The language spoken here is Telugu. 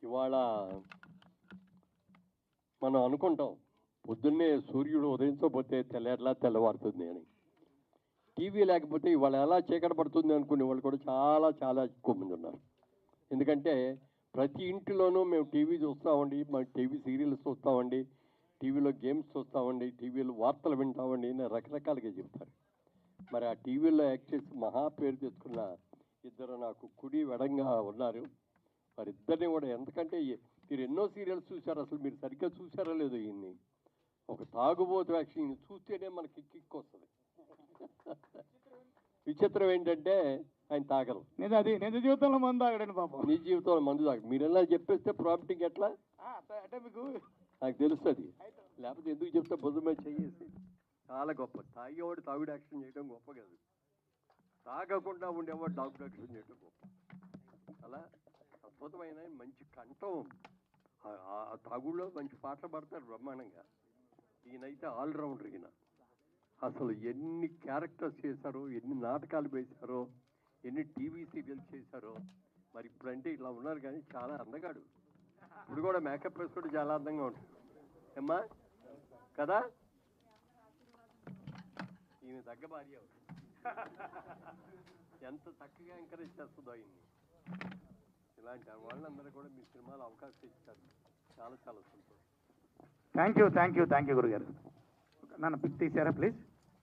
ఇవాళ మనం అనుకుంటాం పొద్దున్నే సూర్యుడు ఉదయించకపోతే తెల్లారిలా తెల్లవారుతుంది అని. టీవీ లేకపోతే ఇవాళ ఎలా చీకటి పడుతుంది అనుకునే వాళ్ళు కూడా చాలా చాలా ఎక్కువ మంది ఉన్నారు. ఎందుకంటే ప్రతి ఇంటిలోనూ మేము టీవీ చూస్తామండి, మాకు టీవీ సీరియల్స్ చూస్తామండి, టీవీలో గేమ్స్ చూస్తామండి, టీవీలో వార్తలు వింటామండి అని రకరకాలుగా చెప్తారు. మరి ఆ టీవీలో యాక్ట్ చేసి మహా పేరు తెచ్చుకున్న ఇద్దరు నాకు కుడి వెడంగా ఉన్నారు. వారిద్దరిని కూడా ఎందుకంటే మీరు ఎన్నో సీరియల్స్ చూశారు, అసలు మీరు సరిగ్గా చూసారో లేదో ఈయన్ని. ఒక తాగుబోతు యాక్షన్ చూస్తేనే మనకి కిక్ వస్తుంది. విచిత్రం ఏంటంటే ఆయన తాగరు. నిజ జీవితంలో మందు తాగడండి పాపం. నీ జీవితంలో మందు తాగరు. మీరు ఎలా చెప్పేస్తే ప్రాఫిటింగ్ ఎట్లా అంటే మీకు నాకు తెలుస్తుంది. లేకపోతే ఎందుకు చెప్తే బుధమే చెయ్యేసి చాలా గొప్ప. తాగేవాడు తాగుడు యాక్షన్ చేయడం గొప్ప కాదు, తాగకుండా ఉండేవాడు తాగుడు యాక్షన్ చేయడం గొప్ప. అలా అద్భుతమైన మంచి కంఠం. ఆ తాగుడులో మంచి పాటలు పాడతారు బ్రహ్మాండంగా. ఈయనైతే ఆల్రౌండర్. ఈయన అసలు ఎన్ని క్యారెక్టర్స్ చేశారో, ఎన్ని నాటకాలు వేశారో, ఎన్ని టీవీ సీరియల్స్ చేశారో. మరి ఇప్పుడంటే ఇలా ఉన్నారు కానీ చాలా అందగాడు. ఇప్పుడు కూడా మేకప్ వేసుకుంటే చాలా అందంగా ఉంటాడు ఏమ్మా కదా. ఈయన తగ్గ భార్య ఎంత చక్కగా ఎంకరేజ్ చేస్తుందో ఆయన్ని. ఇలాంటి వాళ్ళందరూ కూడా మీ సినిమాలో అవకాశం ఇచ్చారు. చాలా చాలా సంతోషం. థ్యాంక్ యూ గురుగారు. నన్ను పిక్ తీసారా ప్లీజ్.